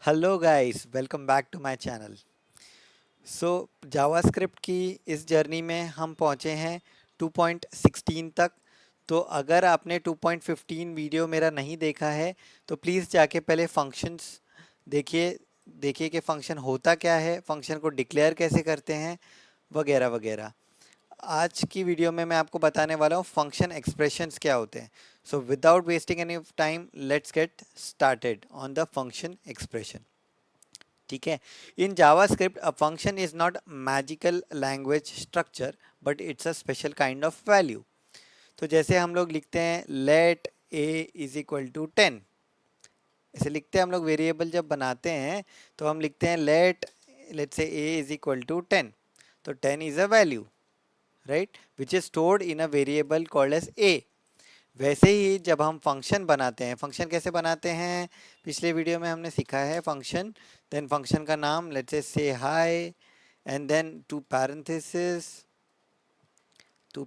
Hello guys, welcome back to my channel. So JavaScript की इस journey में हम पहुंचे हैं 2.16 तक। तो अगर आपने 2.15 वीडियो मेरा नहीं देखा है तो प्लीज़ जाके पहले फंक्शंस देखिए। देखिए कि फंक्शन होता क्या है, फंक्शन को डिक्लेयर कैसे करते हैं, वगैरह वगैरह। आज की वीडियो में मैं आपको बताने वाला हूँ फंक्शन एक्सप्रेशंस क्या होते हैं। So without wasting any time, let's get started on the function expression. ठीक है। In JavaScript a function is not magical language structure but it's a special kind of value. तो जैसे हम लोग लिखते हैं let A is equal to 10, ऐसे लिखते हैं हम लोग। वेरिएबल जब बनाते हैं तो हम लिखते हैं लेट से ए इज इक्वल टू 10। तो 10 is a value, right, which is stored in a variable called as A. वैसे ही जब हम फंक्शन बनाते हैं, फंक्शन कैसे बनाते हैं, पिछले वीडियो में हमने सीखा है फंक्शन। देन फंक्शन का नाम let's say hi, and then two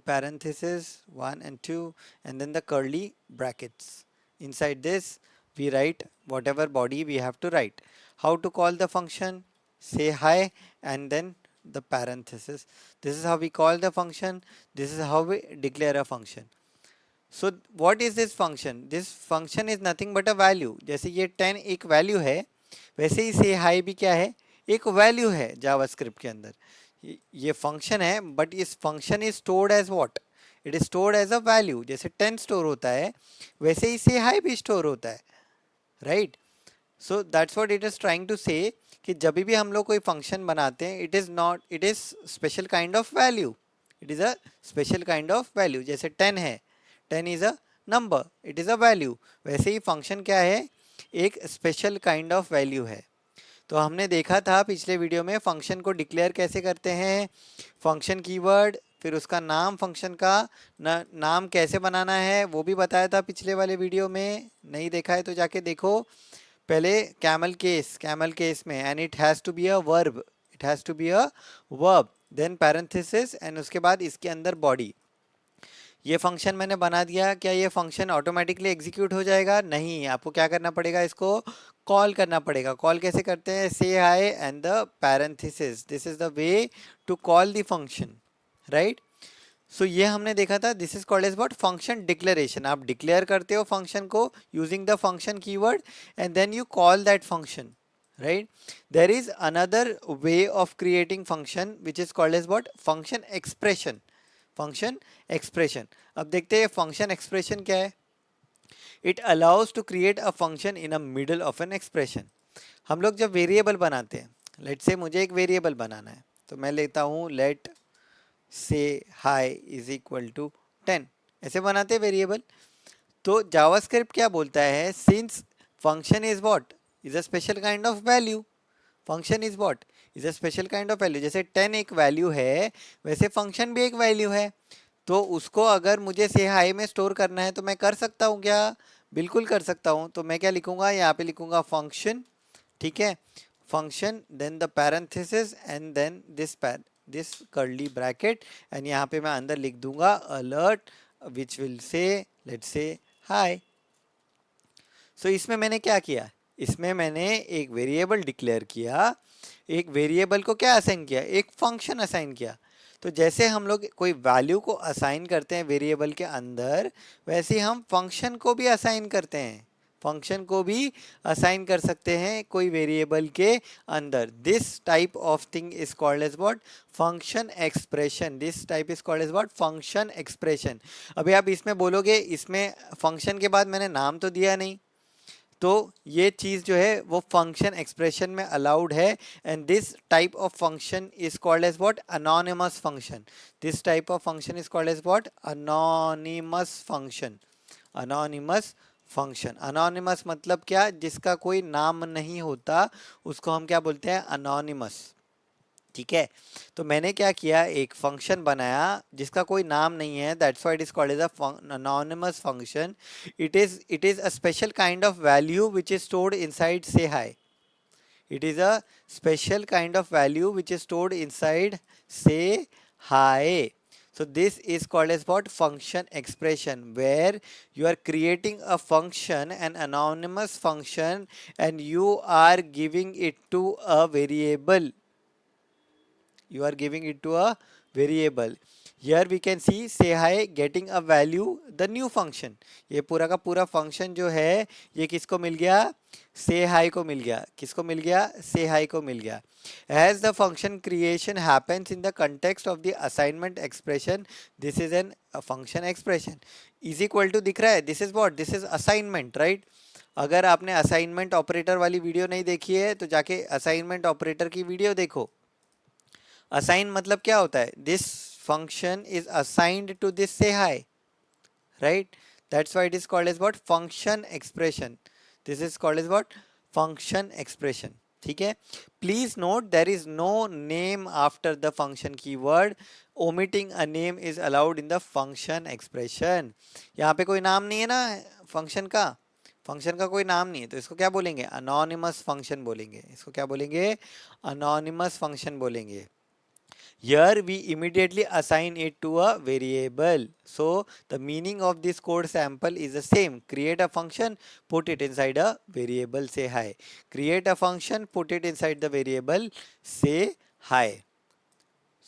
parentheses 1 and 2, and then the curly brackets. Inside this we write whatever body we have to write. How to call the function? Say hi and then the parenthesis. This is how we call the function. This is how we declare a function. So what is this function? This function is nothing but a value. जैसे ये 10 एक value है, वैसे ही से high भी क्या है, एक वैल्यू है जावास्क्रिप्ट के अंदर। ये फंक्शन है, बट इस function is stored as what? It is stored as a value. जैसे 10 स्टोर होता है, वैसे ही से हाई भी स्टोर होता है, right. So that's what it is trying to say कि जब भी हम लोग कोई फंक्शन बनाते हैं, it is special kind of value. It is a special kind of value. जैसे 10 है, 10 is a number, it is a value. वैसे ही फंक्शन क्या है, एक स्पेशल काइंड ऑफ वैल्यू है। तो हमने देखा था पिछले वीडियो में फंक्शन को डिक्लेयर कैसे करते हैं। फंक्शन कीवर्ड, फिर उसका नाम, फंक्शन का नाम कैसे बनाना है वो भी बताया था पिछले वाले वीडियो में। नहीं देखा है तो जाके देखो। पहले कैमल केस में and it has to be a verb, it has to be a verb, then parenthesis, and उसके बाद इसके अंदर बॉडी। ये फंक्शन मैंने बना दिया, क्या ये फंक्शन ऑटोमेटिकली एग्जीक्यूट हो जाएगा? नहीं, आपको क्या करना पड़ेगा, इसको कॉल करना पड़ेगा। कॉल कैसे करते हैं? Say hi and the parenthesis, this is the way to call the function, right. So ये हमने देखा था, this is called as what? Function declaration. आप डिक्लेयर करते हो फंक्शन को using the function keyword, and then you call that function, right. There is another way of creating function which is called as what? Function expression. Function expression. अब देखते हैं function expression क्या है। It allows to create a function in a middle of an expression. हम लोग जब variable बनाते हैं, लेट से मुझे एक वेरिएबल बनाना है, तो मैं लेता हूँ लेट से हाई इज इक्वल टू 10, ऐसे बनाते हैं वेरिएबल। तो जावास्क्रिप्ट क्या बोलता है? Since function is what? Is a special kind of value. Function is what? Is a special kind of value. जैसे 10 एक वैल्यू है, वैसे फंक्शन भी एक वैल्यू है। तो उसको अगर मुझे से हाई में स्टोर करना है तो मैं कर सकता हूँ क्या? बिल्कुल कर सकता हूँ। तो मैं क्या लिखूंगा, यहाँ पे लिखूंगा फंक्शन, ठीक है, function, then the parenthesis, and then this curly bracket, and यहाँ पे मैं अंदर लिख दूंगा alert which will say let's say hi. So इसमें मैंने क्या किया, इसमें मैंने एक वेरिएबल डिक्लेयर किया, एक वेरिएबल को क्या असाइन किया, एक फंक्शन असाइन किया। तो जैसे हम लोग कोई वैल्यू को असाइन करते हैं वेरिएबल के अंदर, वैसे ही हम फंक्शन को भी असाइन करते हैं। फंक्शन को भी असाइन कर सकते हैं कोई वेरिएबल के अंदर। This type of thing is called as what? Function expression. This type is called as what? Function expression. अभी आप इसमें बोलोगे, इसमें फंक्शन के बाद मैंने नाम तो दिया नहीं, तो ये चीज़ जो है वो फंक्शन एक्सप्रेशन में अलाउड है। And this type of function is called as what? Anonymous function. This type of function is called as what? Anonymous function. Anonymous function. Anonymous मतलब क्या? जिसका कोई नाम नहीं होता, उसको हम क्या बोलते हैं? अनोनिमस। ठीक है। तो मैंने क्या किया, एक फंक्शन बनाया जिसका कोई नाम नहीं है, that's why it is called as a anonymous function. It is a special kind of value which is stored inside say hi. It is a special kind of value which is stored inside say hi. So this is called as what? Function expression, where you are creating a function, an anonymous function, and you are giving it to a variable. You are giving it to a variable. Here we can see say hi getting a value the new function. ये पूरा का पूरा function जो है ये किसको मिल गया? say hi को मिल गया. किसको मिल गया? say hi को मिल गया. As the function creation happens in the context of the assignment expression, this is a function expression. Is equal to दिख रहा है? This is what? This is assignment, right? अगर आपने असाइनमेंट ऑपरेटर वाली video नहीं देखी है तो जाके असाइनमेंट ऑपरेटर की वीडियो देखो. असाइन मतलब क्या होता है? This function is assigned to this say hi, right? That's why it is called as what? Function expression. This is called as what? Function expression. ठीक है. Please note there is no name after the function keyword. Omitting a name is allowed in the function expression. यहाँ पे कोई नाम नहीं है ना function का. फंक्शन का कोई नाम नहीं है तो इसको क्या बोलेंगे? अनोनिमस फंक्शन बोलेंगे. इसको क्या बोलेंगे? अनोनिमस फंक्शन बोलेंगे. Here we immediately assign it to a variable. So the meaning of this code sample is the same. Create a function, put it inside a variable, say hi. Create a function, put it inside the variable, say hi.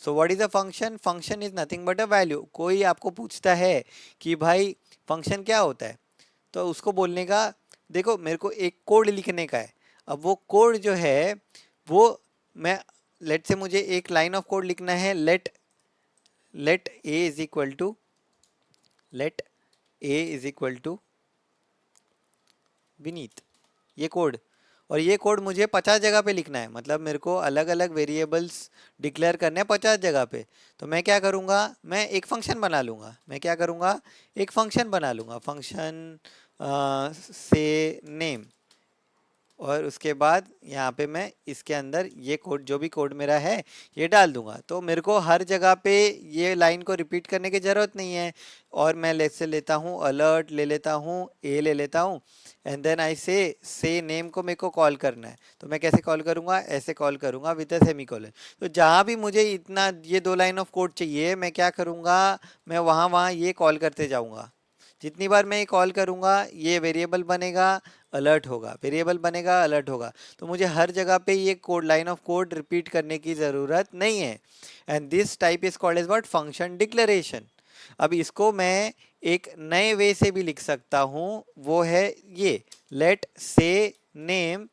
So what is a function? Function is nothing but a value. कोई आपको पूछता है कि भाई function क्या होता है तो उसको बोलने का, देखो मेरे को एक कोड लिखने का है. अब वो कोड जो है वो मैं लेट से मुझे एक लाइन ऑफ कोड लिखना है. Let A is equal to Vineet. ये कोड, और ये कोड मुझे 50 जगह पे लिखना है. मतलब मेरे को अलग अलग वेरिएबल्स डिक्लेयर करने हैं 50 जगह पे. तो मैं क्या करूँगा? मैं एक फंक्शन बना लूँगा. मैं क्या करूँगा? एक फंक्शन बना लूँगा. फंक्शन से नेम, और उसके बाद यहाँ पे मैं इसके अंदर ये कोड, जो भी कोड मेरा है ये डाल दूंगा. तो मेरे को हर जगह पे ये लाइन को रिपीट करने की ज़रूरत नहीं है. और मैं से लेता हूँ अलर्ट, ले लेता हूँ ए, ले लेता हूँ, एंड देन आई से नेम को मेरे को कॉल करना है. तो मैं कैसे कॉल करूँगा? ऐसे कॉल करूँगा विद अ सेमीकोलन. तो जहाँ भी मुझे इतना ये 2 लाइन ऑफ कोड चाहिए मैं क्या करूँगा? मैं वहाँ ये कॉल करते जाऊँगा. जितनी बार मैं ये कॉल करूँगा ये वेरिएबल बनेगा, अलर्ट होगा, वेरिएबल बनेगा, अलर्ट होगा. तो मुझे हर जगह पे ये code, line of code repeat करने की ज़रूरत नहीं है. And this type is called as what? Function declaration. अब इसको मैं एक नए वे से भी लिख सकता हूँ. वो है ये let say name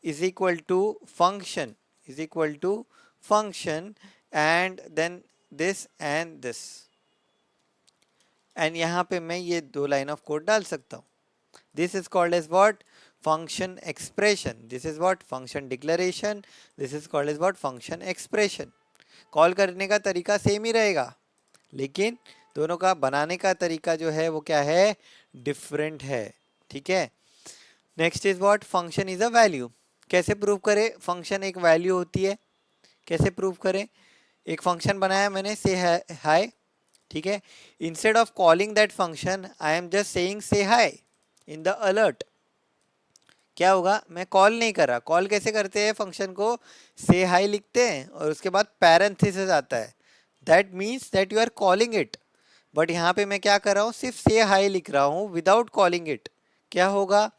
is equal to function, is equal to function, and then this and this. एंड यहाँ पे मैं ये 2 लाइन ऑफ कोड डाल सकता हूँ. This is called as what? Function expression. This is what? Function declaration. This is called as what? Function expression. Call करने का तरीका सेम ही रहेगा, लेकिन दोनों का बनाने का तरीका जो है वो क्या है? डिफरेंट है. ठीक है. Next is what? Function is a value. कैसे प्रूव करें फंक्शन एक वैल्यू होती है? कैसे प्रूव करें? एक फंक्शन बनाया मैंने, से हाय. ठीक है. Instead of calling that function I am just saying से हाय इन द अलर्ट. क्या होगा? मैं कॉल नहीं कर रहा. कॉल कैसे करते हैं फंक्शन को? से हाई लिखते हैं और उसके बाद पैरेंथेसिस आता है. That means that you are calling it. But यहाँ पे मैं क्या कर रहा हूँ? सिर्फ से हाई लिख रहा हूँ विदाउट कॉलिंग इट. क्या होगा?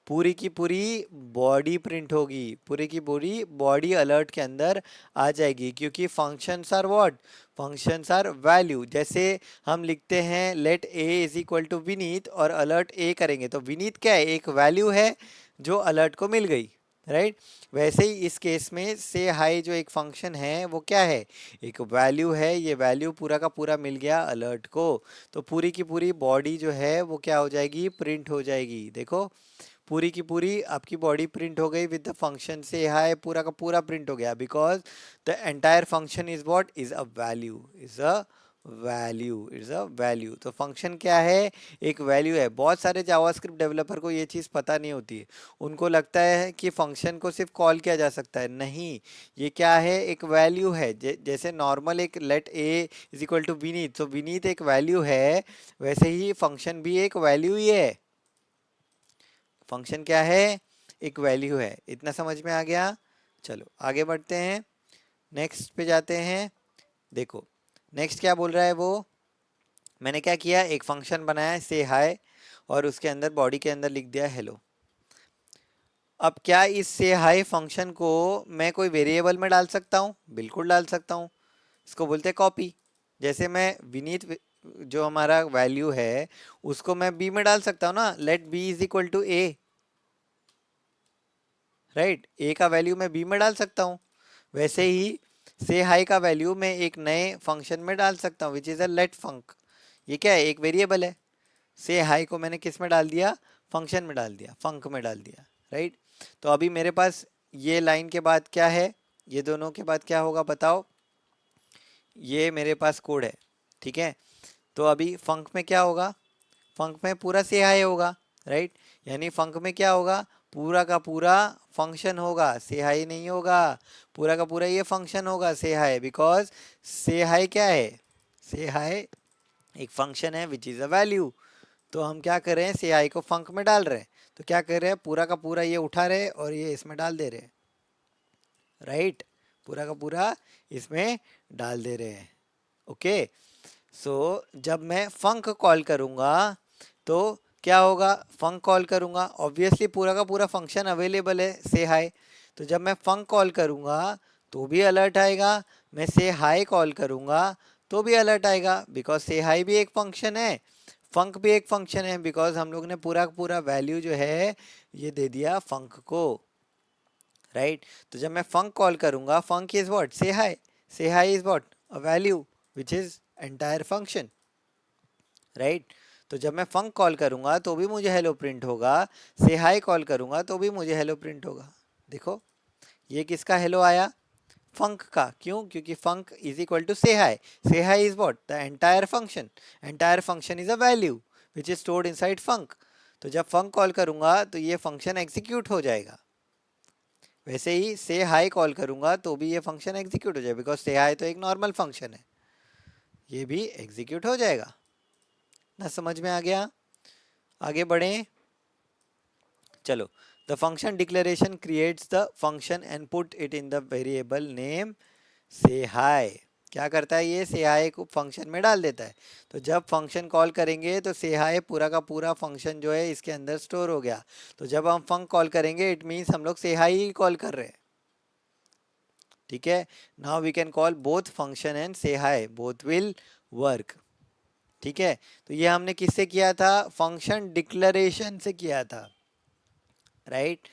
पूरी की पूरी बॉडी प्रिंट होगी, पूरी की पूरी बॉडी अलर्ट के अंदर आ जाएगी, क्योंकि functions are what? Functions are value. जैसे हम लिखते हैं let A is equal to Vineet और अलर्ट ए करेंगे तो विनीत क्या है? एक वैल्यू है जो अलर्ट को मिल गई, राइट? वैसे ही इस केस में से हाई जो एक फंक्शन है वो क्या है? एक वैल्यू है. ये वैल्यू पूरा का पूरा मिल गया अलर्ट को, तो पूरी की पूरी बॉडी जो है वो क्या हो जाएगी? प्रिंट हो जाएगी. देखो पूरी की पूरी आपकी बॉडी प्रिंट हो गई विद द फंक्शन से हाई. पूरा का पूरा प्रिंट हो गया because the entire function is what? Is a value, is a value, is a value. तो फंक्शन क्या है? एक वैल्यू है. बहुत सारे जावास्क्रिप्ट डेवलपर को ये चीज़ पता नहीं होती है. उनको लगता है कि फंक्शन को सिर्फ कॉल किया जा सकता है. नहीं, ये क्या है? एक वैल्यू है. जैसे नॉर्मल एक let A is equal to Vineet, तो विनीत एक वैल्यू है, वैसे ही फंक्शन भी एक वैल्यू ही है. फंक्शन क्या है? एक वैल्यू है. इतना समझ में आ गया? चलो आगे बढ़ते हैं, नेक्स्ट पे जाते हैं. देखो नेक्स्ट क्या बोल रहा है वो? मैंने क्या किया, एक फंक्शन बनाया से हाय और उसके अंदर बॉडी के अंदर लिख दिया हेलो। अब क्या इस से हाय फंक्शन को मैं कोई वेरिएबल में डाल सकता हूँ? बिल्कुल डाल सकता हूँ। इसको बोलते हैं कॉपी। जैसे मैं विनीत जो हमारा वैल्यू है उसको मैं बी में डाल सकता हूँ ना, let B is equal to A, right. A का वैल्यू मैं बी में डाल सकता हूँ। वैसे ही से हाई का वैल्यू मैं एक नए फंक्शन में डाल सकता हूँ विच इज अ लेट फंक। ये क्या है, एक वेरिएबल है। से हाई को मैंने किस में डाल दिया, फंक्शन में डाल दिया, फंक में डाल दिया, राइट। तो अभी मेरे पास ये लाइन के बाद क्या है, ये दोनों के बाद क्या होगा बताओ, ये मेरे पास कोड है, ठीक है। तो अभी फंक में क्या होगा, फंक में पूरा से हाई होगा, राइट। यानी फंक में क्या होगा, पूरा का पूरा फंक्शन होगा, से हाई नहीं होगा। पूरा का पूरा ये फंक्शन होगा से हाई, बिकॉज से हाई क्या है, से हाई एक फंक्शन है विच इज अ वैल्यू। तो हम क्या कर रहे हैं, से हाई को फंक में डाल रहे हैं, तो क्या कर रहे हैं, पूरा का पूरा ये उठा रहे हैं और ये इसमें डाल दे रहे हैं, राइट। पूरा का पूरा इसमें डाल दे रहे हैं, ओके। सो जब मैं फंक कॉल करूंगा तो क्या होगा, फंक कॉल करूंगा, ऑब्वियसली पूरा का पूरा फंक्शन अवेलेबल है से हाई। तो जब मैं फंक कॉल करूंगा तो भी अलर्ट आएगा, मैं से हाई कॉल करूंगा तो भी अलर्ट आएगा, बिकॉज से हाई भी एक फंक्शन है, फंक भी एक फंक्शन है, बिकॉज हम लोग ने पूरा का पूरा वैल्यू जो है ये दे दिया फंक को, राइट। तो जब मैं फंक कॉल करूंगा, फंक इज व्हाट, से hi is what, a value which is entire function, right. तो जब मैं फंक कॉल करूंगा तो भी मुझे हेलो प्रिंट होगा, से हाई कॉल करूंगा तो भी मुझे हेलो प्रिंट होगा। देखो ये किसका हेलो आया, फंक का, क्यों, क्योंकि func is equal to say hi is what, the entire function is a value which is stored inside func. तो जब फंक कॉल करूंगा तो ये फंक्शन एग्जीक्यूट हो जाएगा। वैसे ही से हाई कॉल करूंगा तो भी ये फंक्शन एग्जीक्यूट हो जाएगा, बिकॉज से हाई तो एक नॉर्मल फंक्शन है, ये भी एग्जीक्यूट हो जाएगा ना। समझ में आ गया, आगे बढ़ें। चलो, the function declaration creates the function and put it in the variable name से हाई। क्या करता है ये, से हाई को फंक्शन में डाल देता है। तो जब फंक्शन कॉल करेंगे तो से हाई पूरा का पूरा फंक्शन जो है इसके अंदर स्टोर हो गया। तो जब हम फंक कॉल करेंगे इट मीन्स हम लोग से हाई ही कॉल कर रहे हैं, ठीक है। Now we can call both function and say hi, both will work, ठीक है। तो ये हमने किससे किया था, फंक्शन डिक्लेरेशन से किया था, राइट।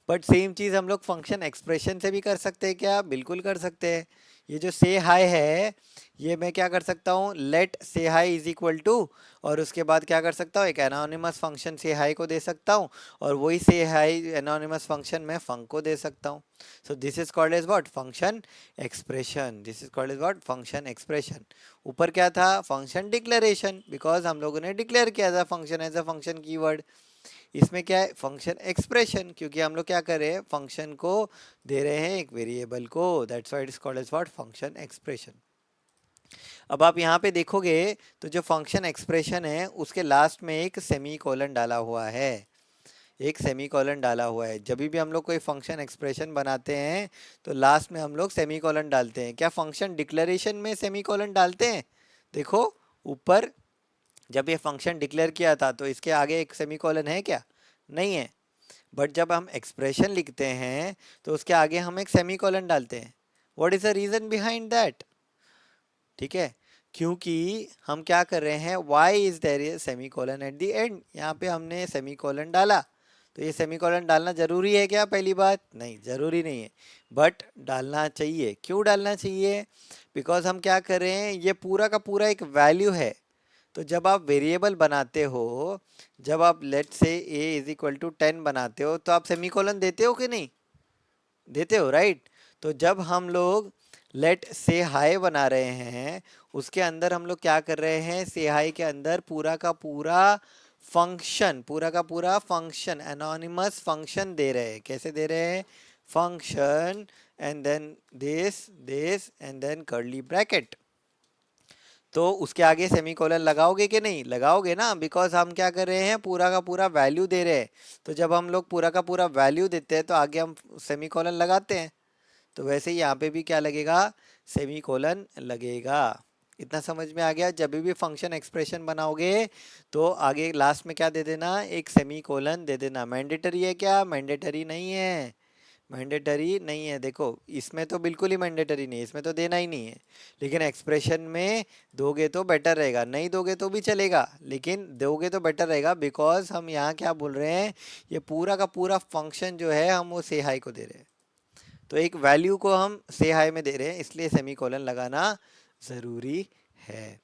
बट सेम चीज हम लोग फंक्शन एक्सप्रेशन से भी कर सकते हैं क्या, बिल्कुल कर सकते हैं। ये जो से हाई है ये मैं क्या कर सकता हूँ, लेट से हाई इज इक्वल टू, और उसके बाद क्या कर सकता हूँ, एक एनोनिमस फंक्शन से हाई को दे सकता हूँ, और वही से हाई एनोनिमस फंक्शन मैं फंक को दे सकता हूँ। So this is called as what, function expression, this is called as what, function expression. ऊपर क्या था, फंक्शन डिक्लेरेशन, बिकॉज हम लोगों ने डिक्लेयर किया था function as a function keyword. इसमें क्या है, फंक्शन एक्सप्रेशन, क्योंकि हम लोग क्या कर रहे हैं, फंक्शन को दे रहे हैं एक वेरिएबल को, that's why it is called as what, function expression. अब आप यहाँ पे देखोगे तो जो फंक्शन एक्सप्रेशन है उसके लास्ट में एक सेमी कोलन डाला हुआ है, एक सेमी कोलन डाला हुआ है। जब भी हम लोग कोई फंक्शन एक्सप्रेशन बनाते हैं तो लास्ट में हम लोग सेमी कोलन डालते हैं। क्या फंक्शन डिक्लेरेशन में सेमी कोलन डालते हैं, देखो ऊपर जब ये फंक्शन डिक्लेयर किया था तो इसके आगे एक सेमीकोलन है क्या, नहीं है। बट जब हम एक्सप्रेशन लिखते हैं तो उसके आगे हम एक सेमीकोलन डालते हैं। What is the reason behind that, ठीक है। क्योंकि हम क्या कर रहे हैं, why is there a semicolon at the end, यहाँ पे हमने सेमीकोलन डाला। तो ये सेमीकोलन डालना जरूरी है क्या, पहली बात, नहीं जरूरी नहीं है, बट डालना चाहिए। क्यों डालना चाहिए, बिकॉज हम क्या कर रहे हैं, ये पूरा का पूरा एक वैल्यू है। तो जब आप वेरिएबल बनाते हो, जब आप लेट से ए इज इक्वल टू 10 बनाते हो तो आप सेमीकोलन देते हो कि नहीं, देते हो, राइट। तो जब हम लोग लेट से हाई बना रहे हैं उसके अंदर हम लोग क्या कर रहे हैं, से हाई के अंदर पूरा का पूरा फंक्शन, पूरा का पूरा फंक्शन एनोनिमस फंक्शन दे रहे हैं। कैसे दे रहे हैं, function and then this this and then curly bracket. तो उसके आगे सेमीकोलन लगाओगे कि नहीं, लगाओगे ना, बिकॉज हम क्या कर रहे हैं, पूरा का पूरा वैल्यू दे रहे हैं। तो जब हम लोग पूरा का पूरा वैल्यू देते हैं तो आगे हम सेमीकोलन लगाते हैं। तो वैसे ही यहाँ पे भी क्या लगेगा, सेमीकोलन लगेगा, इतना समझ में आ गया। जब भी फंक्शन एक्सप्रेशन बनाओगे तो आगे लास्ट में क्या दे देना, एक सेमी कोलन दे देना। मैंडेटरी है क्या? मैंडेटरी नहीं है, मैंडेटरी नहीं है। देखो इसमें तो बिल्कुल ही मैंडेटरी नहीं है, इसमें तो देना ही नहीं है। लेकिन एक्सप्रेशन में दोगे तो बेटर रहेगा, नहीं दोगे तो भी चलेगा, लेकिन दोगे तो बेटर रहेगा। बिकॉज हम यहाँ क्या बोल रहे हैं, ये पूरा का पूरा फंक्शन जो है हम वो से हाई को दे रहे हैं। तो एक वैल्यू को हम से हाई में दे रहे हैं, इसलिए सेमी कोलन लगाना ज़रूरी है।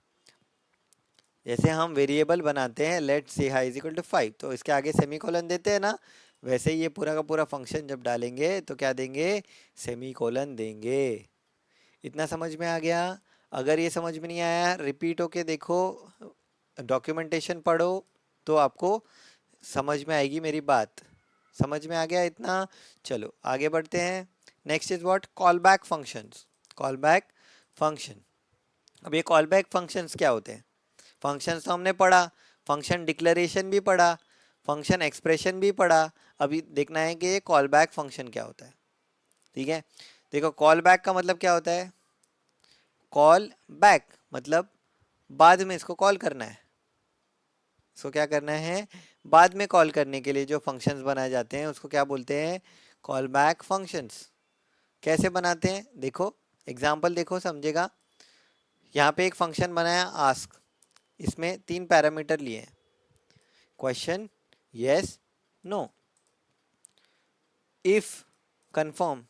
जैसे हम वेरिएबल बनाते हैं लेट से हाई इज इक्वल टू 5, तो इसके आगे सेमी कोलन देते हैं ना, वैसे ही ये पूरा का पूरा फंक्शन जब डालेंगे तो क्या देंगे, सेमी कोलन देंगे। इतना समझ में आ गया? अगर ये समझ में नहीं आया रिपीट होके देखो, डॉक्यूमेंटेशन पढ़ो, तो आपको समझ में आएगी मेरी बात। समझ में आ गया इतना? चलो आगे बढ़ते हैं। Next is what, call back functions. Call back function. अब ये कॉल बैक फंक्शंस क्या होते हैं? फंक्शंस तो हमने पढ़ा, फंक्शन डिक्लेरेशन भी पढ़ा, फंक्शन एक्सप्रेशन भी पढ़ा। अभी देखना है कि ये कॉल बैक फंक्शन क्या होता है। ठीक है, देखो कॉल बैक का मतलब क्या होता है। कॉल बैक मतलब बाद में इसको कॉल करना है। इसको क्या करना है, बाद में कॉल करने के लिए जो फंक्शंस बनाए जाते हैं उसको क्या बोलते हैं, कॉल बैक फंक्शंस। कैसे बनाते हैं देखो, एग्जाम्पल देखो समझेगा। यहाँ पे एक फंक्शन बनाया आस्क, इसमें 3 पैरामीटर लिए हैं, question, yes, no. If confirm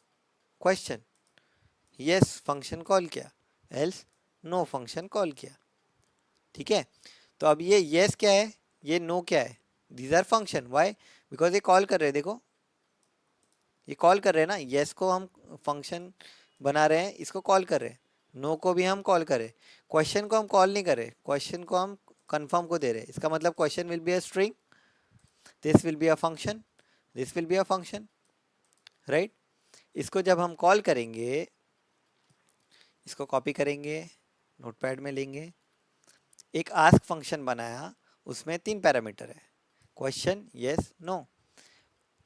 question, yes function call किया, एल्स नो फंक्शन कॉल किया। ठीक है, तो अब ये यस क्या है, ये नो क्या है, these are function. Why? Because ये कॉल कर रहे हैं। देखो ये कॉल कर रहे हैं ना, यस को हम फंक्शन बना रहे हैं, इसको कॉल कर रहे हैं। नो को भी हम कॉल करें, क्वेश्चन को हम कॉल नहीं कर रहे, क्वेश्चन को हम कंफर्म को दे रहे हैं। इसका मतलब question will be a string, this will be a function, this will be a function, right. इसको जब हम कॉल करेंगे, इसको कॉपी करेंगे, नोटपैड में लेंगे, एक आस्क फंक्शन बनाया, उसमें 3 पैरामीटर है, question, yes, no.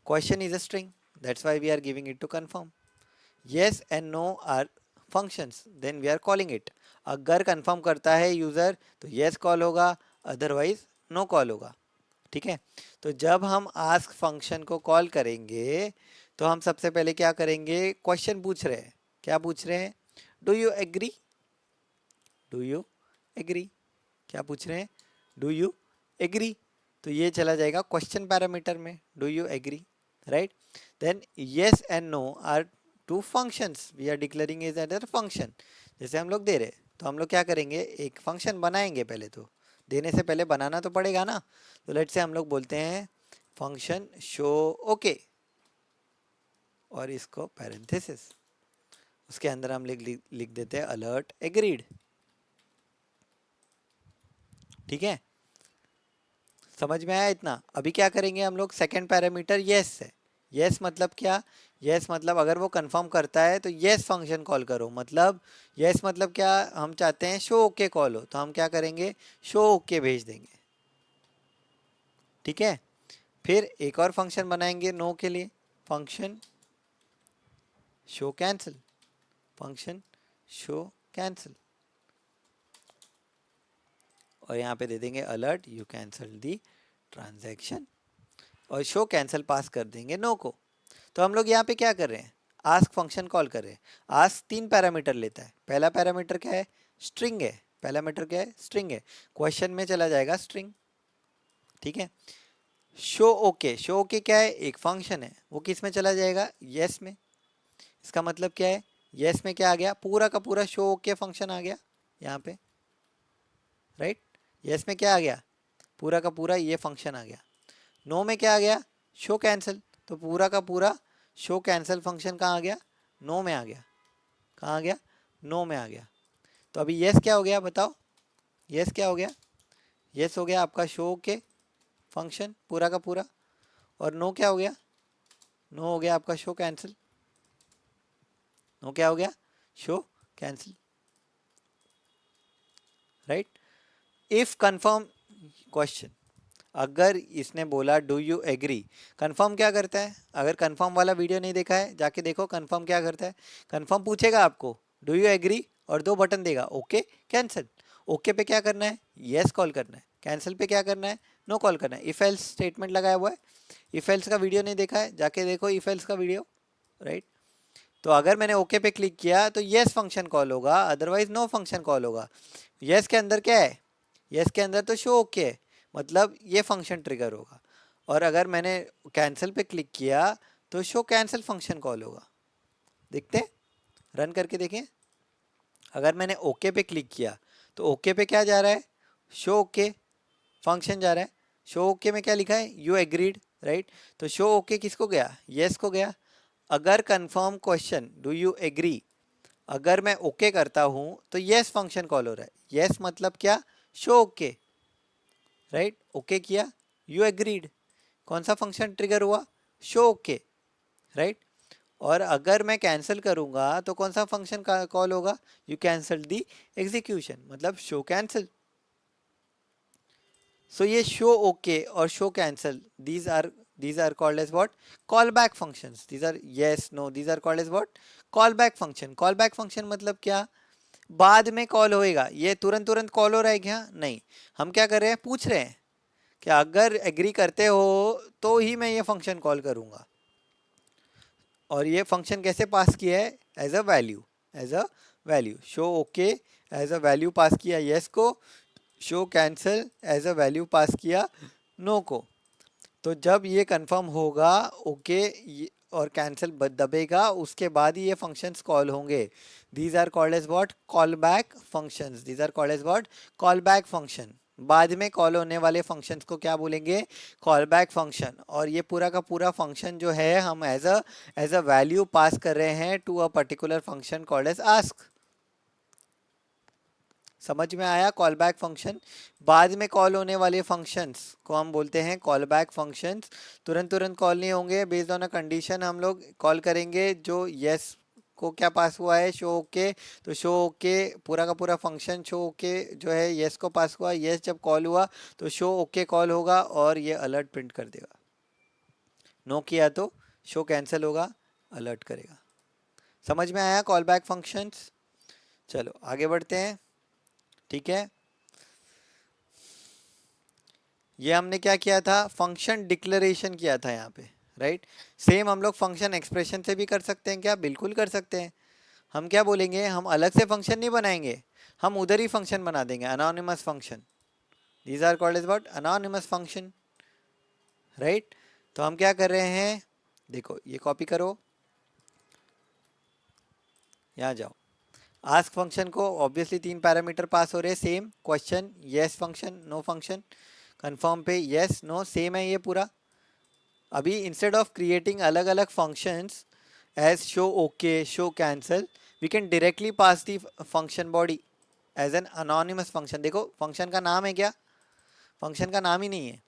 Question is a string, that's why we are giving it to confirm. yes and no are functions, then we are calling it। अगर कंफर्म करता है यूज़र तो yes कॉल होगा, otherwise no call होगा। ठीक है, तो जब हम आस्क फंक्शन को कॉल करेंगे तो हम सबसे पहले क्या करेंगे, क्वेश्चन पूछ रहे हैं। क्या पूछ रहे हैं, do you agree, do you agree. क्या पूछ रहे हैं, डू यू एग्री। तो ये चला जाएगा क्वेश्चन पैरामीटर में, do you agree, right. Then yes and no are two functions we are declaring is another function। जैसे हम लोग दे रहे, तो हम लोग क्या करेंगे, एक फंक्शन बनाएंगे। पहले तो देने से पहले बनाना तो पड़ेगा ना। तो लेट से हम लोग बोलते हैं फंक्शन शो ओके, और इसको पैरेंथेसिस, उसके अंदर हम लिख देते हैं अलर्ट एग्रीड। ठीक है, समझ में आया इतना? अभी क्या करेंगे हम लोग, सेकंड पैरामीटर यस है। यस मतलब क्या, यस मतलब अगर वो कंफर्म करता है तो यस फंक्शन कॉल करो। मतलब यस मतलब क्या, हम चाहते हैं शो ओके कॉल हो, तो हम क्या करेंगे, शो ओके भेज देंगे। ठीक है, फिर एक और फंक्शन बनाएंगे नो के लिए, function show cancel, function show cancel, और यहाँ पे दे देंगे alert you cancel the transaction, और शो कैंसिल पास कर देंगे नो को। तो हम लोग यहाँ पे क्या कर रहे हैं, आस्क फंक्शन कॉल कर रहे हैं। आस्क 3 पैरामीटर लेता है, पहला पैरामीटर क्या है, स्ट्रिंग है, पहला मीटर क्या है, स्ट्रिंग है, क्वेश्चन में चला जाएगा स्ट्रिंग। ठीक है, शो ओके, शो ओके क्या है, एक फंक्शन है, वो किस में चला जाएगा, यस में। इसका मतलब क्या है, यस में क्या आ गया, पूरा का पूरा शो ओके फंक्शन आ गया यहाँ पे, राइट। यस में क्या आ गया, पूरा का पूरा ये फंक्शन आ गया। नो में क्या आ गया, शो कैंसिल, तो पूरा का पूरा शो कैंसिल फंक्शन कहाँ आ गया, नो में आ गया। कहाँ आ गया, नो में आ गया। तो अभी यस क्या हो गया बताओ, यस क्या हो गया, यस हो गया आपका शो के फंक्शन पूरा का पूरा, और नो क्या हो गया, नो हो गया आपका शो कैंसिल। नो क्या हो गया, show cancel, right. If confirm question, अगर इसने बोला डू यू एग्री, कंफर्म क्या करता है, अगर कंफर्म वाला वीडियो नहीं देखा है जाके देखो, कंफर्म क्या करता है, कंफर्म पूछेगा आपको डू यू एग्री, और 2 बटन देगा, ओके कैंसिल। ओके पे क्या करना है, यस कॉल करना है। कैंसिल पे क्या करना है, नो कॉल करना है। इफ एल्स स्टेटमेंट लगाया हुआ है। इफ एल्स का वीडियो नहीं देखा है, जाके देखो इफ एल्स का वीडियो, राइट। तो अगर मैंने ओके पे क्लिक किया तो यस फंक्शन कॉल होगा, अदरवाइज नो फंक्शन कॉल होगा। यस के अंदर क्या है, यस के अंदर तो शो ओके है, मतलब ये फंक्शन ट्रिगर होगा। और अगर मैंने कैंसिल पे क्लिक किया तो शो कैंसिल फंक्शन कॉल होगा। देखते हैं, रन करके देखें। अगर मैंने ओके पे क्लिक किया तो ओके पे क्या जा रहा है, शो ओके फंक्शन जा रहा है। शो ओके में क्या लिखा है, यू एग्रीड, राइट। तो शो ओके किसको गया, यस को गया। अगर confirm question do you agree, अगर मैं ओके करता हूं तो यस फंक्शन कॉल हो रहा है। यस मतलब क्या, शो ओके, राइट। ओके किया, यू एग्रीड, कौन सा फंक्शन ट्रिगर हुआ, शो ओके, राइट। और अगर मैं कैंसिल करूंगा तो कौन सा फंक्शन का कॉल होगा, यू कैंसल दी एग्जीक्यूशन, मतलब शो कैंसिल। सो ये शो ओके और show cancel, these are called as what, callback functions. these are yes no, these are called as what, callback function. callback function मतलब क्या, बाद में call होएगा। ये तुरंत तुरंत कॉल हो रहा है क्या, नहीं। हम क्या कर रहे हैं, पूछ रहे हैं कि अगर एग्री करते हो तो ही मैं ये फंक्शन कॉल करूंगा। और ये फंक्शन कैसे पास किया है, as a value, as a value. Show okay as a value pass किया यस को, show cancel as a value pass किया नो को। तो जब ये कंफर्म होगा ओके और कैंसिल दबेगा, उसके बाद ही ये फंक्शंस कॉल होंगे। These are called as what, call back functions. These are called as what, call back function. बाद में कॉल होने वाले फंक्शंस को क्या बोलेंगे, कॉल बैक फंक्शन। और ये पूरा का पूरा फंक्शन जो है हम एज अ वैल्यू पास कर रहे हैं to a particular function called as ask. समझ में आया, कॉल बैक फंक्शन। बाद में कॉल होने वाले फंक्शंस को हम बोलते हैं कॉल बैक फंक्शंस। तुरंत तुरंत कॉल नहीं होंगे, बेस्ड ऑन अ कंडीशन हम लोग कॉल करेंगे। जो यस को क्या पास हुआ है, शो ओके, तो शो ओके पूरा का पूरा फंक्शन शो ओके जो है यस को पास हुआ। यस जब कॉल हुआ तो शो ओके कॉल होगा और ये अलर्ट प्रिंट कर देगा। नो किया तो शो कैंसिल होगा, अलर्ट करेगा। समझ में आया कॉल बैक फंक्शंस। चलो आगे बढ़ते हैं, ठीक है। ये हमने क्या किया था, फंक्शन डिक्लेरेशन किया था यहाँ पे, राइट। सेम हम लोग फंक्शन एक्सप्रेशन से भी कर सकते हैं क्या, बिल्कुल कर सकते हैं। हम क्या बोलेंगे, हम अलग से फंक्शन नहीं बनाएंगे, हम उधर ही फंक्शन बना देंगे, anonymous function. These are called as what, anonymous function, right. तो हम क्या कर रहे हैं, देखो ये कॉपी करो, यहाँ जाओ। आस्क फंक्शन को ऑब्वियसली 3 पैरामीटर पास हो रहे हैं, same question yes function no function, confirm पे यस नो, सेम है ये पूरा। अभी इंस्टेड ऑफ क्रिएटिंग अलग अलग functions as show okay show cancel, we can directly pass the function body as an anonymous function. देखो फंक्शन का नाम है क्या, फंक्शन का नाम ही नहीं है,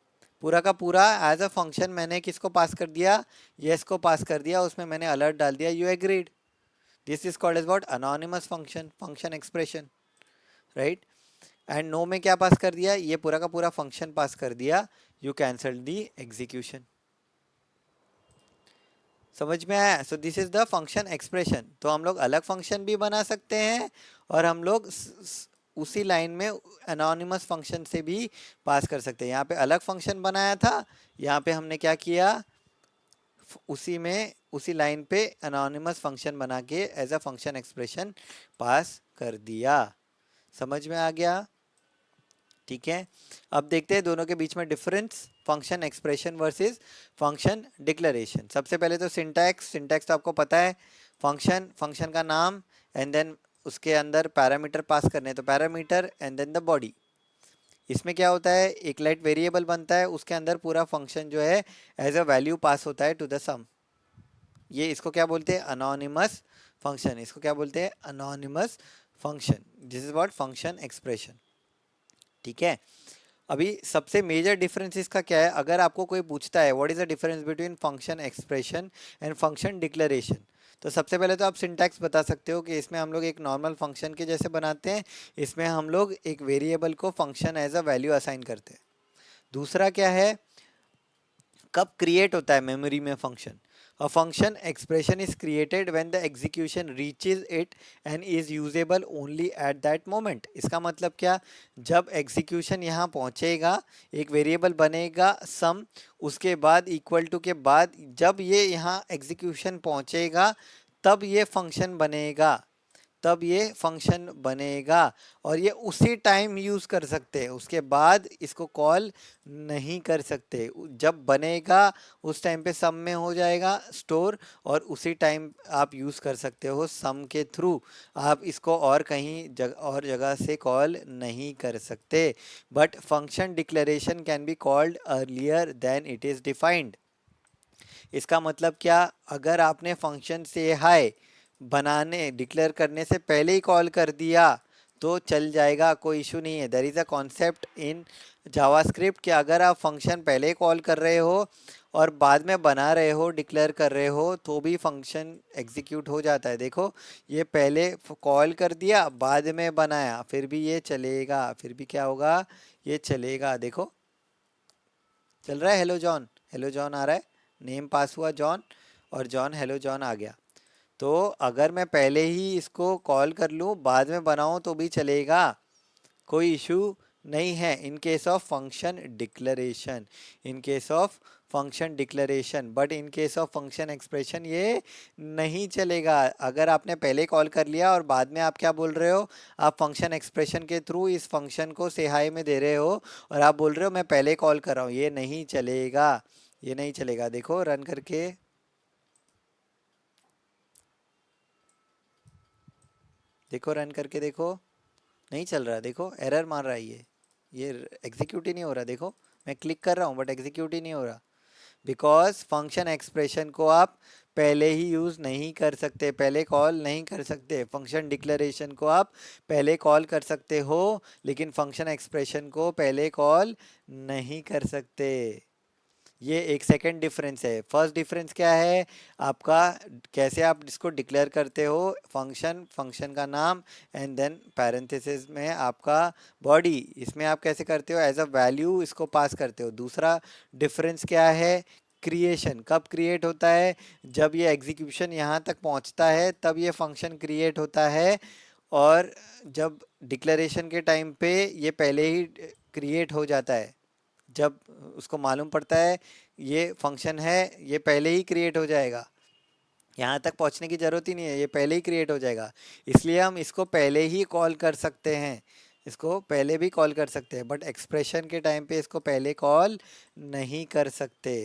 पूरा का पूरा एज अ फंक्शन मैंने किसको पास कर दिया, यस को पास कर दिया, उसमें मैंने अलर्ट डाल दिया you agreed. This is called as what, anonymous function, function expression, right. And no में क्या पास कर दिया, ये पूरा का पूरा फंक्शन पास कर दिया, यू कैंसल दी एग्जीक्यूशन। समझ में आया। सो this is the function expression. तो हम लोग अलग फंक्शन भी बना सकते हैं और हम लोग उसी लाइन में एनोनिमस फंक्शन से भी पास कर सकते हैं। यहाँ पे अलग फंक्शन बनाया था, यहाँ पे हमने क्या किया, उसी में उसी लाइन पे एनोनिमस फंक्शन बना के एज अ फंक्शन एक्सप्रेशन पास कर दिया। समझ में आ गया, ठीक है। अब देखते हैं दोनों के बीच में difference, function expression versus function declaration. सबसे पहले तो सिंटैक्स, सिंटैक्स तो आपको पता है, फंक्शन, फंक्शन का नाम एंड देन उसके अंदर पैरामीटर पास करने, तो parameter and then the body. इसमें क्या होता है, एक लाइट वेरिएबल बनता है, उसके अंदर पूरा फंक्शन जो है एज अ वैल्यू पास होता है टू द सम। ये इसको क्या बोलते हैं, अनोनिमस फंक्शन। इसको क्या बोलते हैं, anonymous function. This is what, function expression, ठीक है। अभी सबसे मेजर डिफरेंस इसका क्या है, अगर आपको कोई पूछता है what is the difference between function expression and function declaration, तो सबसे पहले तो आप सिंटैक्स बता सकते हो कि इसमें हम लोग एक नॉर्मल फंक्शन के जैसे बनाते हैं, इसमें हम लोग एक वेरिएबल को function as a value assign करते हैं। दूसरा क्या है, कब क्रिएट होता है मेमोरी में function, A function expression is created when the execution reaches it and is usable only at that moment. इसका मतलब क्या, जब execution यहाँ पहुँचेगा, एक वेरिएबल बनेगा सम, उसके बाद इक्वल टू के बाद जब ये यहाँ execution पहुँचेगा तब ये फंक्शन बनेगा, तब ये फंक्शन बनेगा, और ये उसी टाइम यूज कर सकते हैं, उसके बाद इसको कॉल नहीं कर सकते। जब बनेगा उस टाइम पे सम में हो जाएगा स्टोर, और उसी टाइम आप यूज कर सकते हो सम के थ्रू। आप इसको और कहीं और जगह से कॉल नहीं कर सकते। But function declaration can be called earlier then it is defined. इसका मतलब क्या, अगर आपने फंक्शन से हाय बनाने डिक्लेयर करने से पहले ही कॉल कर दिया तो चल जाएगा, कोई इशू नहीं है। There is a concept in JavaScript कि अगर आप फंक्शन पहले कॉल कर रहे हो और बाद में बना रहे हो, डिक्लेयर कर रहे हो, तो भी फंक्शन एग्जीक्यूट हो जाता है। देखो ये पहले कॉल कर दिया, बाद में बनाया, फिर भी ये चलेगा, फिर भी क्या होगा, ये चलेगा। देखो चल रहा है। हेलो जॉन, हेलो जॉन आ रहा है, नेम पास हुआ जॉन, और जॉन हेलो जॉन आ गया। तो अगर मैं पहले ही इसको कॉल कर लूँ बाद में बनाऊँ तो भी चलेगा, कोई इशू नहीं है। In case of function declaration, in case of function declaration, but in case of function expression ये नहीं चलेगा। अगर आपने पहले कॉल कर लिया और बाद में आप क्या बोल रहे हो, आप फंक्शन एक्सप्रेशन के थ्रू इस फंक्शन को से हाई में दे रहे हो और आप बोल रहे हो मैं पहले कॉल कर रहा हूँ, ये नहीं चलेगा, ये नहीं चलेगा। देखो रन करके, देखो रन करके देखो, नहीं चल रहा। देखो एरर मार रहा है ये एग्जीक्यूट ही नहीं हो रहा। देखो मैं क्लिक कर रहा हूँ बट एग्जीक्यूट ही नहीं हो रहा, बिकॉज फंक्शन एक्सप्रेशन को आप पहले ही यूज़ नहीं कर सकते, पहले कॉल नहीं कर सकते। फंक्शन डिक्लेरेशन को आप पहले कॉल कर सकते हो, लेकिन फंक्शन एक्सप्रेशन को पहले कॉल नहीं कर सकते। ये एक सेकंड डिफरेंस है। फर्स्ट डिफरेंस क्या है आपका, कैसे आप इसको डिक्लेयर करते हो, फंक्शन, फंक्शन का नाम एंड देन पैरेंथेसिस में आपका बॉडी, इसमें आप कैसे करते हो, एज अ वैल्यू इसको पास करते हो। दूसरा डिफरेंस क्या है, क्रिएशन। कब क्रिएट होता है, जब ये एग्जीक्यूशन यहाँ तक पहुँचता है तब ये फंक्शन क्रिएट होता है, और जब डिक्लेरेशन के टाइम पे ये पहले ही क्रिएट हो जाता है। जब उसको मालूम पड़ता है ये फंक्शन है, ये पहले ही क्रिएट हो जाएगा, यहाँ तक पहुँचने की ज़रूरत ही नहीं है, ये पहले ही क्रिएट हो जाएगा। इसलिए हम इसको पहले ही कॉल कर सकते हैं, इसको पहले भी कॉल कर सकते हैं, बट एक्सप्रेशन के टाइम पे इसको पहले कॉल नहीं कर सकते।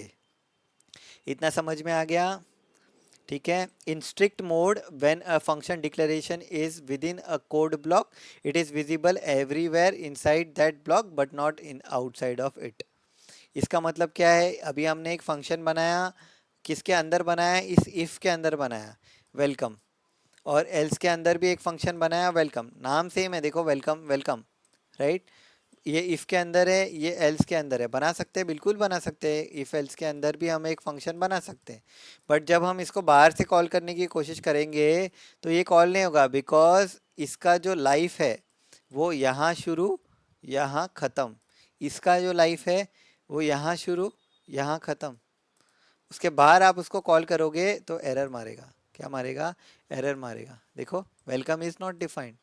इतना समझ में आ गया? ठीक है। In strict mode when a function declaration is within a code block, it is visible everywhere inside that block but not in outside of it. इसका मतलब क्या है, अभी हमने एक फंक्शन बनाया, किसके अंदर बनाया, इस इफ के अंदर बनाया, वेलकम, और एल्स के अंदर भी एक फंक्शन बनाया वेलकम, नाम सेम है, देखो वेलकम वेलकम, राइट। ये इफ के अंदर है, ये एल्स के अंदर है। बना सकते हैं, बिल्कुल बना सकते हैं, इफ एल्स के अंदर भी हम एक फंक्शन बना सकते हैं। बट जब हम इसको बाहर से कॉल करने की कोशिश करेंगे तो ये कॉल नहीं होगा, बिकॉज इसका जो लाइफ है वो यहाँ शुरू यहाँ ख़त्म, इसका जो लाइफ है वो यहाँ शुरू यहाँ ख़त्म। उसके बाहर आप उसको कॉल करोगे तो एरर मारेगा। क्या मारेगा? एरर मारेगा। देखो welcome is not defined,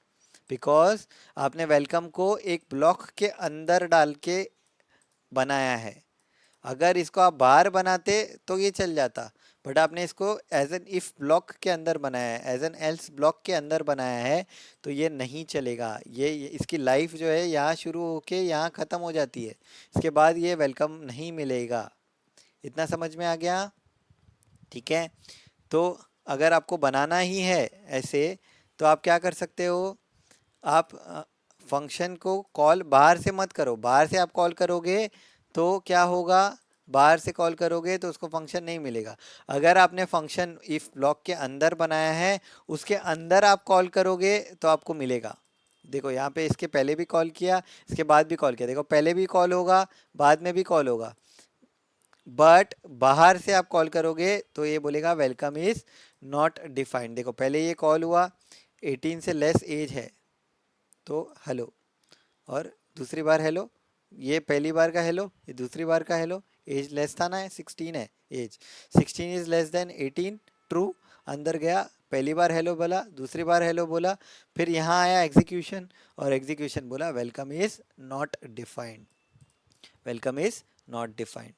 because आपने वेलकम को एक ब्लॉक के अंदर डाल के बनाया है। अगर इसको आप बाहर बनाते तो ये चल जाता, बट आपने इसको एज एन इफ ब्लॉक के अंदर बनाया है, एज एन एल्स ब्लॉक के अंदर बनाया है, तो ये नहीं चलेगा। ये इसकी लाइफ जो है यहाँ शुरू होके यहाँ ख़त्म हो जाती है, इसके बाद ये वेलकम नहीं मिलेगा। इतना समझ में आ गया? ठीक है। तो अगर आपको बनाना ही है ऐसे, तो आप क्या कर सकते हो, आप फंक्शन को कॉल बाहर से मत करो। बाहर से आप कॉल करोगे तो क्या होगा, बाहर से कॉल करोगे तो उसको फंक्शन नहीं मिलेगा। अगर आपने फंक्शन इफ ब्लॉक के अंदर बनाया है, उसके अंदर आप कॉल करोगे तो आपको मिलेगा। देखो यहाँ पे इसके पहले भी कॉल किया, इसके बाद भी कॉल किया, देखो पहले भी कॉल होगा, बाद में भी कॉल होगा। बट बाहर से आप कॉल करोगे तो ये बोलेगा वेलकम इज नॉट डिफाइंड। देखो पहले ये कॉल हुआ, 18 से लेस एज है तो हेलो, और दूसरी बार हेलो, ये पहली बार का हेलो, ये दूसरी बार का हेलो, एज लेस था ना, 16 है age, 16 is less than 18, true. अंदर गया, पहली बार हेलो बोला, दूसरी बार हेलो बोला, फिर यहाँ आया एग्जीक्यूशन, और एग्जीक्यूशन बोला welcome is not defined, welcome is not defined.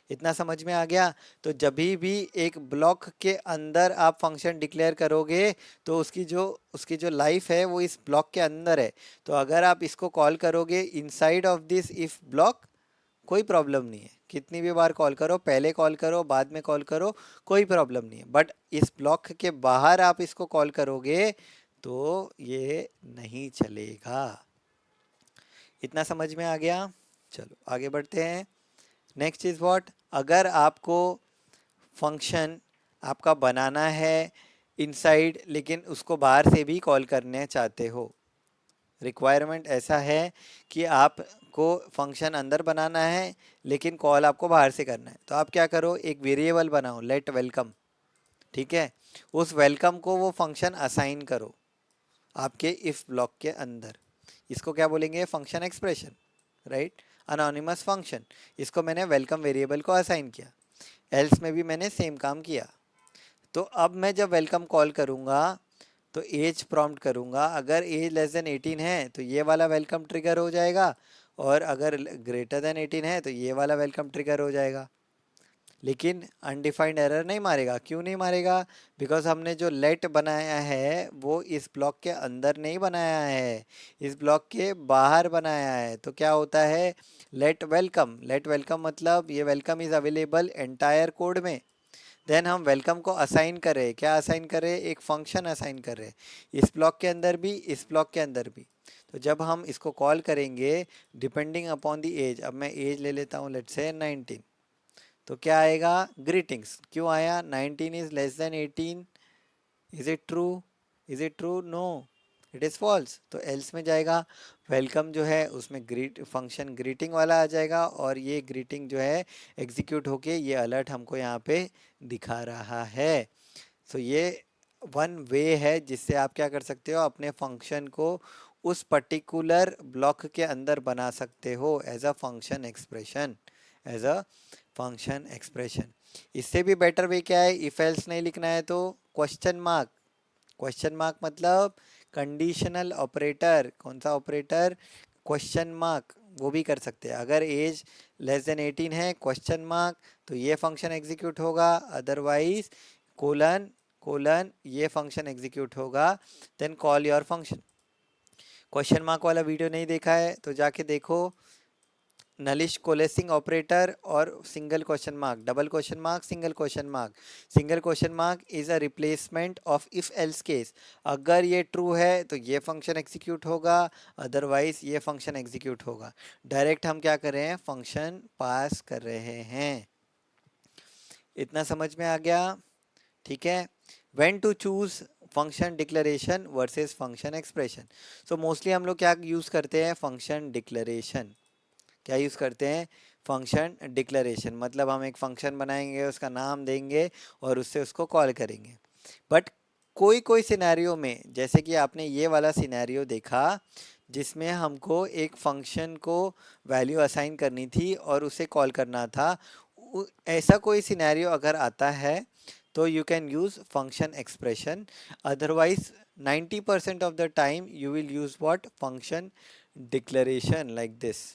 इतना समझ में आ गया। तो जब भी एक ब्लॉक के अंदर आप फंक्शन डिक्लेयर करोगे तो उसकी जो लाइफ है वो इस ब्लॉक के अंदर है। तो अगर आप इसको कॉल करोगे inside of this if block, कोई प्रॉब्लम नहीं है, कितनी भी बार कॉल करो, पहले कॉल करो, बाद में कॉल करो, कोई प्रॉब्लम नहीं है। बट इस ब्लॉक के बाहर आप इसको कॉल करोगे तो ये नहीं चलेगा। इतना समझ में आ गया। चलो आगे बढ़ते हैं। नेक्स्ट इज व्हाट, अगर आपको फंक्शन आपका बनाना है इनसाइड लेकिन उसको बाहर से भी कॉल करने चाहते हो, रिक्वायरमेंट ऐसा है कि आपको फंक्शन अंदर बनाना है लेकिन कॉल आपको बाहर से करना है, तो आप क्या करो, एक वेरिएबल बनाओ लेट वेलकम, ठीक है। उस वेलकम को वो फंक्शन असाइन करो आपके इफ ब्लॉक के अंदर। इसको क्या बोलेंगे, function expression, right, anonymous function. इसको मैंने वेलकम वेरिएबल को असाइन किया, एल्स में भी मैंने सेम काम किया। तो अब मैं जब वेलकम कॉल करूँगा तो एज प्रॉम्प्ट करूँगा, अगर एज लेस देन 18 है तो ये वाला वेलकम ट्रिगर हो जाएगा, और अगर ग्रेटर देन 18 है तो ये वाला वेलकम ट्रिगर हो जाएगा। लेकिन अनडिफाइंड एरर नहीं मारेगा। क्यों नहीं मारेगा, बिकॉज हमने जो लेट बनाया है वो इस ब्लॉक के अंदर नहीं बनाया है, इस ब्लॉक के बाहर बनाया है। तो क्या होता है, लेट वेलकम, लेट वेलकम मतलब ये welcome is available entire code में। देन हम वेलकम को असाइन करें, क्या असाइन करें, एक फंक्शन असाइन करें, इस ब्लॉक के अंदर भी, इस ब्लॉक के अंदर भी। तो जब हम इसको कॉल करेंगे डिपेंडिंग अपॉन द एज, अब मैं एज ले लेता हूँ लेट्स से 19, तो क्या आएगा, ग्रीटिंग्स। क्यों आया, 19 is less than 18, is it true, is it true, no it is false. तो एल्स में जाएगा, वेलकम जो है उसमें ग्रीट फंक्शन ग्रीटिंग वाला आ जाएगा, और ये ग्रीटिंग जो है एग्जीक्यूट होके ये अलर्ट हमको यहाँ पे दिखा रहा है। सो ये वन वे है जिससे आप क्या कर सकते हो, अपने फंक्शन को उस पर्टिकुलर ब्लॉक के अंदर बना सकते हो as a function expression, as a function expression. इससे भी बेटर वे क्या है, इफ एल्स नहीं लिखना है तो क्वेश्चन मार्क, क्वेश्चन मार्क मतलब कंडीशनल ऑपरेटर, कौन सा ऑपरेटर, क्वेश्चन मार्क, वो भी कर सकते हैं। अगर एज लेस देन 18 है क्वेश्चन मार्क, तो ये फंक्शन एग्जीक्यूट होगा, अदरवाइज कोलन कोलन ये फंक्शन एग्जीक्यूट होगा, then call your function. Question mark वाला वीडियो नहीं देखा है तो जाके देखो, नलिश कोलेसिंग ऑपरेटर और single question mark, double question mark, single question mark. Single question mark is a replacement of if else case, अगर ये ट्रू है तो ये फंक्शन एग्जीक्यूट होगा, अदरवाइज ये फंक्शन एग्जीक्यूट होगा। डायरेक्ट हम क्या कर रहे हैं, फंक्शन पास कर रहे हैं। इतना समझ में आ गया, ठीक है। When to choose function declaration versus function expression, so mostly हम लोग क्या यूज करते हैं, फंक्शन डिक्लेरेशन। क्या यूज़ करते हैं, फंक्शन डिक्लेरेशन, मतलब हम एक फंक्शन बनाएंगे, उसका नाम देंगे और उससे उसको कॉल करेंगे। बट कोई कोई सिनेरियो में, जैसे कि आपने ये वाला सिनेरियो देखा जिसमें हमको एक फंक्शन को वैल्यू असाइन करनी थी और उसे कॉल करना था, ऐसा कोई सिनेरियो अगर आता है तो you can use function expression. Otherwise 90% of the time you will use what, function declaration, like this.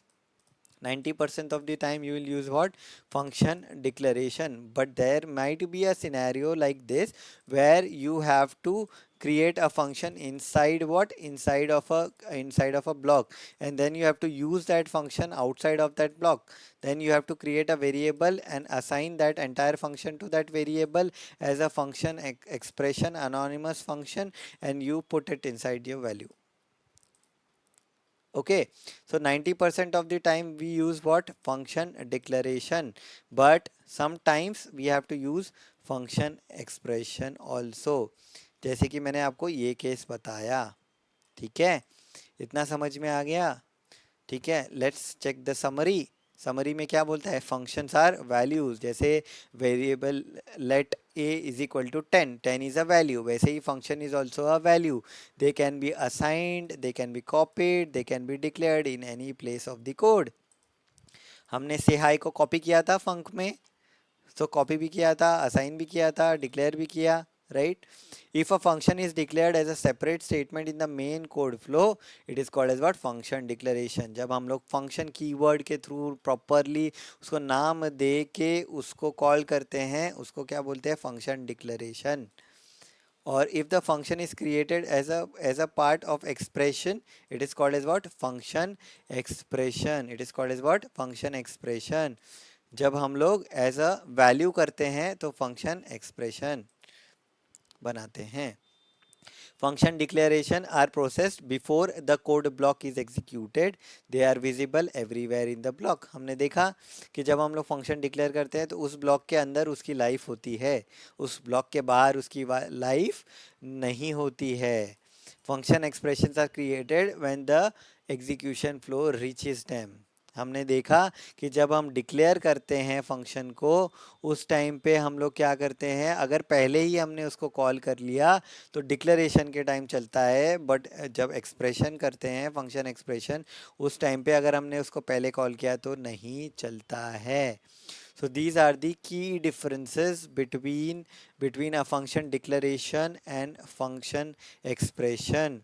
90% of the time you will use what, function declaration. But there might be a scenario like this where you have to create a function inside what, inside of a block, and then you have to use that function outside of that block. Then you have to create a variable and assign that entire function to that variable as a function expression, anonymous function, and you put it inside your value. Okay, so 90% of the time we use what, function declaration, but sometimes we have to use function expression also, जैसे कि मैंने आपको ये case बताया। ठीक है, इतना समझ में आ गया, ठीक है। Let's check the summary. Summary में क्या बोलता है, फंक्शंस आर वैल्यूज, जैसे variable let a is equal to 10, 10 is a value, वैसे ही function is also a value. They can be assigned, they can be copied, they can be declared in any place of the code. हमने say high को copy किया था फंक में, तो copy भी किया था, असाइन भी किया था, डिक्लेयर भी किया, right? If a function is declared as a separate statement in the main code flow, it is called as what? Function declaration. जब हम लोग फंक्शन कीवर्ड के थ्रू प्रॉपरली उसको नाम दे के उसको कॉल करते हैं, उसको क्या बोलते हैं? Function declaration. और if the function is created as a part of expression, it is called as what? Function expression. It is called as what? Function expression. जब हम लोग एज अ वैल्यू करते हैं तो फंक्शन एक्सप्रेशन बनाते हैं। Function declaration are processed before the code block is executed. They are visible everywhere in the block. हमने देखा कि जब हम लोग फंक्शन डिक्लेयर करते हैं तो उस ब्लॉक के अंदर उसकी लाइफ होती है, उस ब्लॉक के बाहर उसकी लाइफ नहीं होती है। Function expressions are created when the execution flow reaches them. हमने देखा कि जब हम डिक्लेयर करते हैं फंक्शन को, उस टाइम पे हम लोग क्या करते हैं, अगर पहले ही हमने उसको कॉल कर लिया तो डिक्लेरेशन के टाइम चलता है, बट जब एक्सप्रेशन करते हैं फंक्शन एक्सप्रेशन, उस टाइम पे अगर हमने उसको पहले कॉल किया तो नहीं चलता है। So these are the key differences between a function declaration and function expression.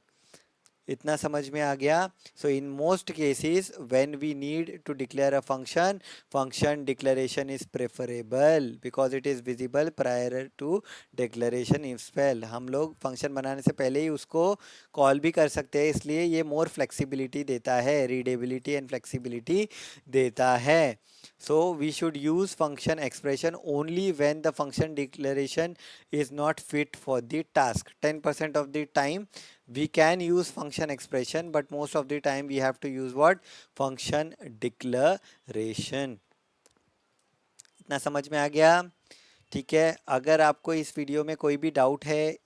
इतना समझ में आ गया? So in most cases when we need to declare a function, function declaration is preferable because it is visible prior to declaration if spell. हम लोग function बनाने से पहले ही उसको कॉल भी कर सकते हैं, इसलिए ये मोर फ्लेक्सिबिलिटी देता है, रीडेबिलिटी एंड फ्लेक्सिबिलिटी देता है। So we should use function expression only when the function declaration is not fit for the task. 10% of the time we can use function expression, but most of the time we have to use what? Function declaration. इतना समझ में आ गया? ठीक है, अगर आपको इस वीडियो में कोई भी डाउट है,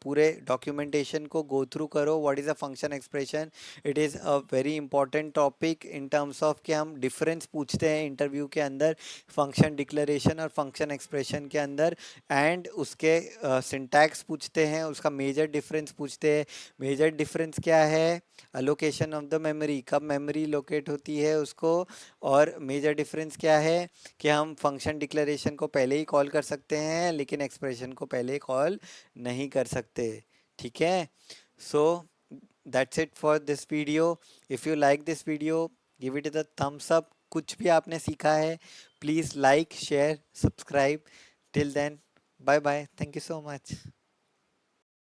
पूरे डॉक्यूमेंटेशन को गो थ्रू करो। What is a function expression? It is a very important topic in terms of कि हम डिफरेंस पूछते हैं इंटरव्यू के अंदर फंक्शन डिक्लेरेशन और फंक्शन एक्सप्रेशन के अंदर, एंड उसके सिंटैक्स पूछते हैं, उसका मेजर डिफरेंस पूछते हैं। मेजर डिफरेंस क्या है? अलोकेशन ऑफ द मेमोरी, कब मेमोरी लोकेट होती है उसको। और मेजर डिफरेंस क्या है कि हम फंक्शन डिक्लेरेशन को पहले ही कॉल कर सकते हैं लेकिन एक्सप्रेशन को पहले कॉल नहीं कर सकते। ठीक है, so that's it for this video. If you like this video, give it the thumbs up. कुछ भी आपने सीखा है, please like, share, subscribe. Till then, bye bye, thank you so much.